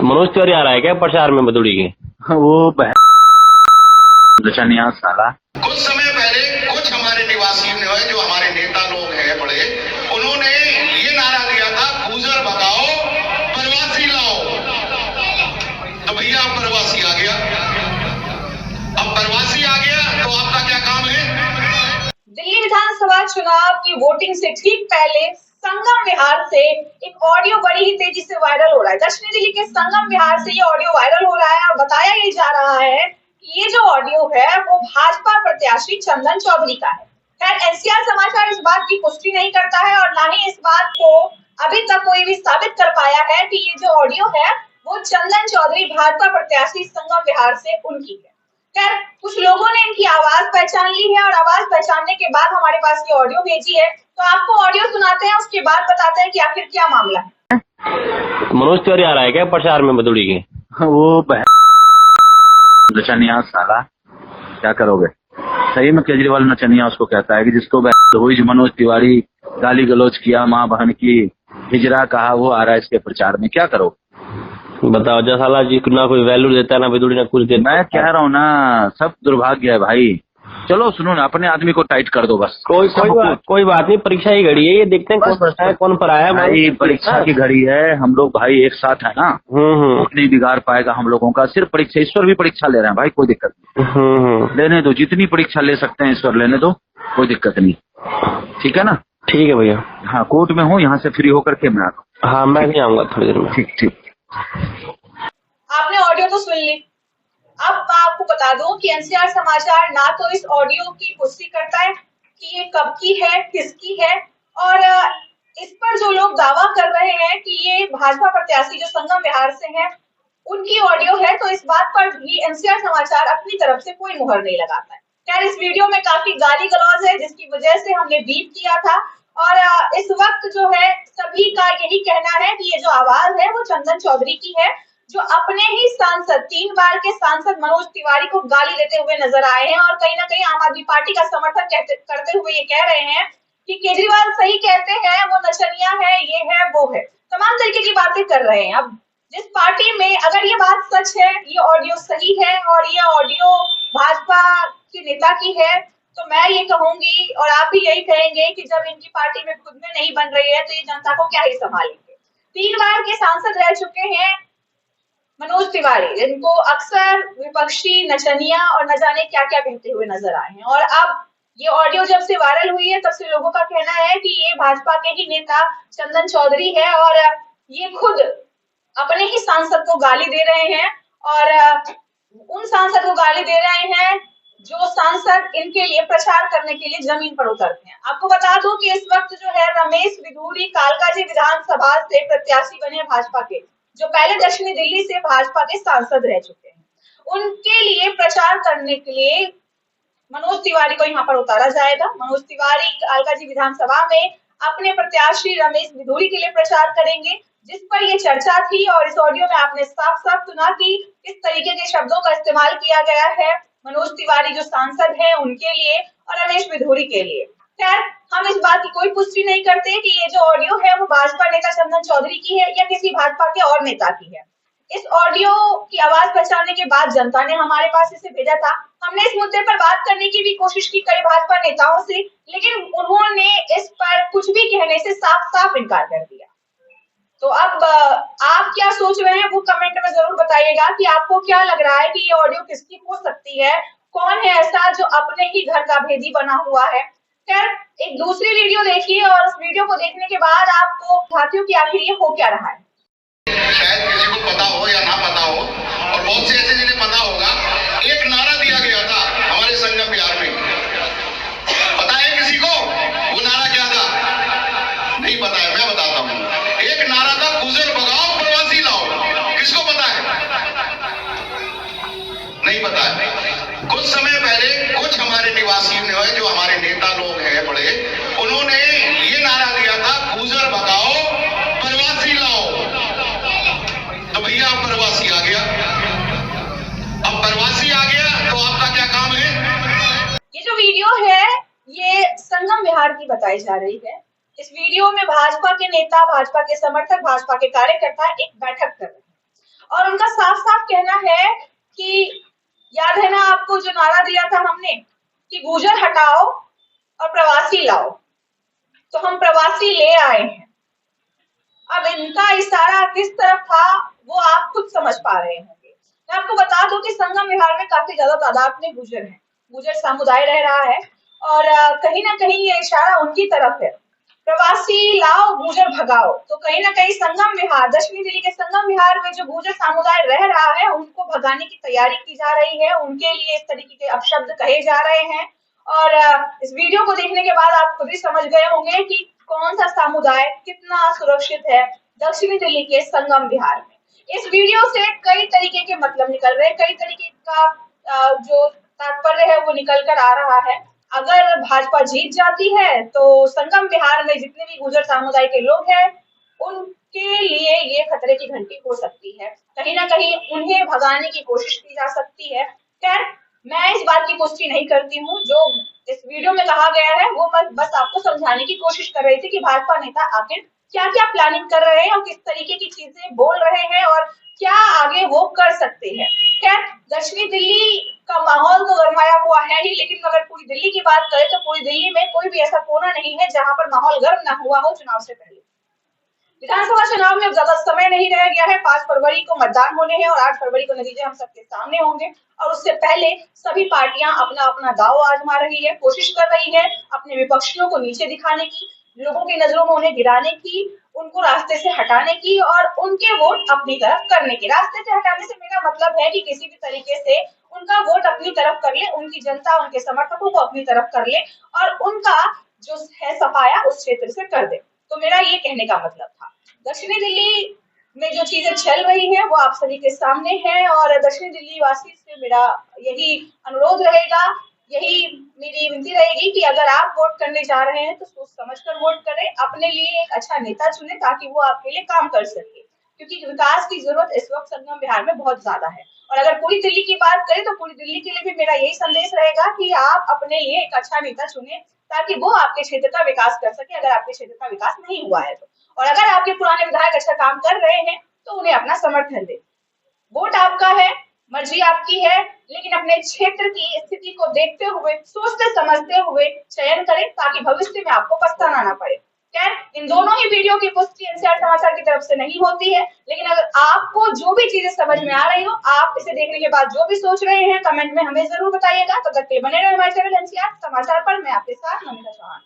मनोज तिवारी आ रहा है क्या प्रचार में भदोड़ी के? वो लचनिया साला। कुछ समय पहले कुछ हमारे निवासी जो हमारे नेता लोग हैं बड़े, उन्होंने ये नारा दिया था, गुजर भगाओ प्रवासी लाओ। तो भैया अब प्रवासी आ गया, अब प्रवासी आ गया तो आपका क्या काम है? दिल्ली विधानसभा चुनाव की वोटिंग से ठीक पहले संगम विहार से एक ऑडियो बड़ी ही तेजी से वायरल हो रहा है। दक्षिणी दिल्ली के संगम विहार से ये ऑडियो वायरल हो रहा है और बताया ये जा रहा है कि ये जो ऑडियो है वो भाजपा प्रत्याशी चंदन चौधरी का है। खैर, एनसीआर समाचार इस बात की पुष्टि नहीं करता है और ना ही इस बात को अभी तक कोई भी साबित कर पाया है कि ये जो ऑडियो है वो चंदन चौधरी भाजपा प्रत्याशी संगम विहार से उनकी है। खैर, कुछ लोगों ने इनकी आवाज पहचान ली है और आवाज पहचानने के बाद हमारे पास ये ऑडियो भेजी है, तो आपको ऑडियो सुनाते हैं, उसके बाद बताते हैं कि आखिर क्या मामला है। मनोज तिवारी आ रहा है क्या प्रचार में भदोड़ी के? वो नचनिया साला, क्या करोगे? सही में केजरीवाल नचनिया उसको कहता है कि जिसको हुई मनोज तिवारी गाली गलौज किया, माँ बहन की हिजरा कहा, वो आ रहा है इसके प्रचार में। क्या करोगे बताओ, जसाला जी ना कोई वैल्यू देता है ना भदोड़ी ना कुछ देता। मैं कह रहा हूँ ना, सब दुर्भाग्य है भाई। चलो सुनो ना, अपने आदमी को टाइट कर दो बस। कोई बात नहीं, परीक्षा की घड़ी है, ये देखते हैं कौन फंसा है कौन पर आया। भाई परीक्षा की घड़ी है, हम लोग भाई एक साथ है ना। वोट नहीं बिगाड़ पाएगा हम लोगों का। सिर्फ परीक्षा, ईश्वर भी परीक्षा ले रहे हैं भाई, कोई दिक्कत नहीं। लेने दो, जितनी परीक्षा ले सकते हैं ईश्वर लेने दो, कोई दिक्कत नहीं। ठीक है ना? ठीक है भैया। हाँ, कोर्ट में हूँ, यहाँ से फ्री होकर के मैं आता हूँ। हाँ, मैं नहीं आऊंगा थोड़ी देर में। ठीक। आपने ऑडियो तो सुन ली। अब मैं आपको बता दूं कि एनसीआर समाचार ना तो इस ऑडियो की पुष्टि करता है कि ये कब की है, किसकी है, और इस पर जो लोग दावा कर रहे हैं कि ये भाजपा प्रत्याशी जो संगम विहार से हैं उनकी ऑडियो है, तो इस बात पर भी एनसीआर समाचार अपनी तरफ से कोई मुहर नहीं लगाता है। खैर, इस वीडियो में काफी गाली गलौज है, जिसकी वजह से हमने बीप किया था और इस वक्त जो है सभी का यही कहना है कि ये जो आवाज है वो चंदन चौधरी की है, जो अपने ही सांसद, 3 बार के सांसद मनोज तिवारी को गाली देते हुए नजर आए हैं और कहीं ना कहीं आम आदमी पार्टी का समर्थन करते हुए ये कह रहे हैं कि केजरीवाल सही कहते हैं, वो नचनिया है, ये है, वो है, तमाम तरीके की बातें कर रहे हैं। अब जिस पार्टी में अगर ये बात सच है, ये ऑडियो सही है और ये ऑडियो भाजपा के नेता की है, तो मैं ये कहूंगी और आप भी यही कहेंगे कि जब इनकी पार्टी में खुद में नहीं बन रही है तो ये जनता को क्या ही संभालेंगे। 3 बार के सांसद रह चुके हैं मनोज तिवारी, जिनको अक्सर विपक्षी नचनिया और न जाने क्या क्या कहते हुए नजर आए हैं, और अब ये ऑडियो जब से वायरल हुई है तब से लोगों का कहना है कि ये भाजपा के ही नेता चंदन चौधरी है और ये खुद अपने ही सांसद को गाली दे रहे हैं और उन सांसद को गाली दे रहे हैं जो सांसद इनके लिए प्रचार करने के लिए जमीन पर उतरते हैं। आपको बता दूं कि इस वक्त जो है रमेश विधूरी कालकाजी विधानसभा से प्रत्याशी बने भाजपा के, जो पहले दक्षिणी दिल्ली से भाजपा के सांसद रह चुके हैं, उनके लिए प्रचार करने के लिए मनोज तिवारी को यहाँ पर उतारा जाएगा। मनोज तिवारी कालकाजी विधानसभा में अपने प्रत्याशी रमेश विधूरी के लिए प्रचार करेंगे, जिस पर ये चर्चा थी और इस ऑडियो में आपने साफ साफ सुना कि किस तरीके के शब्दों का इस्तेमाल किया गया है मनोज तिवारी जो सांसद है उनके लिए और रमेश विधूरी के लिए। खैर, हम इस बात की कोई पुष्टि नहीं करते कि ये जो ऑडियो है वो भाजपा नेता चंदन चौधरी की है या किसी भाजपा के और नेता की है। इस ऑडियो की आवाज पहचानने के बाद जनता ने हमारे पास इसे भेजा था। हमने इस मुद्दे पर बात करने की भी कोशिश की कई भाजपा नेताओं से, लेकिन उन्होंने इस पर कुछ भी कहने से साफ साफ इनकार कर दिया। तो अब आप क्या सोच रहे हैं वो कमेंट में जरूर बताइएगा कि आपको क्या लग रहा है कि ये ऑडियो किसकी हो सकती है, कौन है ऐसा जो अपने ही घर का भेदी बना हुआ है। खैर, एक दूसरी वीडियो देखिए और उस वीडियो को देखने के बाद आपको साथियों की आखिर ये हो क्या रहा है। शायद किसी को पता हो या ना पता हो, और बहुत से ऐसे जिन्हें पता होगा, एक नारा दिया गया था हमारे संगम विहार में। पता है किसी को वो नारा क्या था? नहीं पता है, मैं बताता हूँ। एक नारा था, गुजर भगाओ प्रवासी लाओ। किसको पता है? नहीं पता है। कुछ समय पहले कुछ हमारे निवासी जो हमारे नेता लोग हैं बड़े, उन्होंने ये नारा दिया था, गुजर भगाओ प्रवासी लाओ। तो भैया अब प्रवासी आ गया, अब प्रवासी आ गया तो आपका क्या काम है? ये जो वीडियो है ये संगम विहार की बताई जा रही है। इस वीडियो में भाजपा के नेता, भाजपा के समर्थक, भाजपा के कार्यकर्ता एक बैठक कर रहे हैं और उनका साफ साफ कहना है कि याद है ना आपको जो नारा दिया था हमने कि गुर्जर हटाओ और प्रवासी लाओ, तो हम प्रवासी ले आए हैं। अब इनका इशारा किस तरफ था वो आप खुद समझ पा रहे होंगे। मैं आपको बता दूं कि संगम विहार में काफी ज्यादा तादाद में गुर्जर हैं, गुर्जर समुदाय रह रहा है और कहीं ना कहीं ये इशारा उनकी तरफ है, प्रवासी लाओ गुर्जर भगाओ। तो कहीं ना कहीं संगम विहार, दक्षिणी दिल्ली के संगम विहार में जो गुर्जर समुदाय रह रहा है उनको भगाने की तैयारी की जा रही है, उनके लिए इस तरीके के अपशब्द कहे जा रहे हैं। और इस वीडियो को देखने के बाद आप खुद ही समझ गए होंगे कि कौन सा समुदाय कितना सुरक्षित है दक्षिणी दिल्ली के संगम विहार में। इस वीडियो से कई तरीके के मतलब निकल रहे हैं, कई तरीके का जो तात्पर्य है वो निकल कर आ रहा है। अगर भाजपा जीत जाती है तो संगम विहार में जितने भी गुर्जर समुदाय के लोग हैं उनके लिए ये खतरे की घंटी हो सकती है, कहीं ना कहीं उन्हें भगाने की कोशिश की जा सकती है। खैर, मैं इस बात की पुष्टि नहीं करती हूँ, जो इस वीडियो में कहा गया है वो मैं बस आपको समझाने की कोशिश कर रही थी कि भाजपा नेता आखिर क्या क्या प्लानिंग कर रहे हैं और किस तरीके की चीजें बोल रहे हैं और क्या आगे वो कर सकते हैं। खैर, दक्षिणी दिल्ली का माहौल तो गरमाया हुआ है ही, लेकिन अगर पूरी दिल्ली की बात करें तो पूरी दिल्ली में कोई भी ऐसा कोना नहीं है जहां पर माहौल गर्म ना हुआ हो चुनाव से पहले। विधानसभा चुनाव में अब ज्यादा समय नहीं रह गया है, 5 फरवरी को मतदान होने हैं और 8 फरवरी को नतीजे हम सबके सामने होंगे और उससे पहले सभी पार्टियां अपना अपना दांव आजमा रही है, कोशिश कर रही है अपने विपक्षियों को नीचे दिखाने की, लोगों की नजरों में उन्हें गिराने की, उनको रास्ते से हटाने की और उनके वोट अपनी तरफ करने की। रास्ते से हटाने से मेरा मतलब है कि किसी भी तरीके से उनका वोट अपनी तरफ कर ले, उनकी जनता उनके समर्थकों को अपनी तरफ कर ले और उनका जो है सफाया उस क्षेत्र से कर दे। तो मेरा ये कहने का मतलब था। दक्षिणी दिल्ली में जो चीजें चल रही है वो आप सभी के सामने है और दक्षिणी दिल्ली वासी से मेरा यही अनुरोध रहेगा, यही मेरी विनती रहेगी कि अगर आप वोट करने जा रहे हैं तो सोच समझ कर वोट करें, अपने लिए एक अच्छा नेता चुने ताकि वो आपके लिए काम कर सके, क्योंकि विकास की जरूरत इस वक्त संगम विहार में बहुत ज्यादा है। और अगर पूरी दिल्ली की बात करें तो पूरी दिल्ली के लिए भी मेरा यही संदेश रहेगा कि आप अपने लिए एक अच्छा नेता चुने ताकि वो आपके क्षेत्र का विकास कर सके, अगर आपके क्षेत्र का विकास नहीं हुआ है तो। और अगर आपके पुराने विधायक अच्छा काम कर रहे हैं तो उन्हें अपना समर्थन दें। वोट आपका है, मर्जी आपकी है, लेकिन अपने क्षेत्र की स्थिति को देखते हुए, सोचते समझते हुए चयन करें ताकि भविष्य में आपको पछताना ना पड़े। खैर, इन दोनों ही वीडियो की पुष्टि एनसीआर समाचार की तरफ से नहीं होती है, लेकिन अगर आपको जो भी चीजें समझ में आ रही हो, आप इसे देखने के बाद जो भी सोच रहे हैं कमेंट में हमें जरूर बताइएगा। तब तक के बने रहे हमारे चैनल एनसीआर समाचार पर। मैं आपके साथ नमिता चौहान।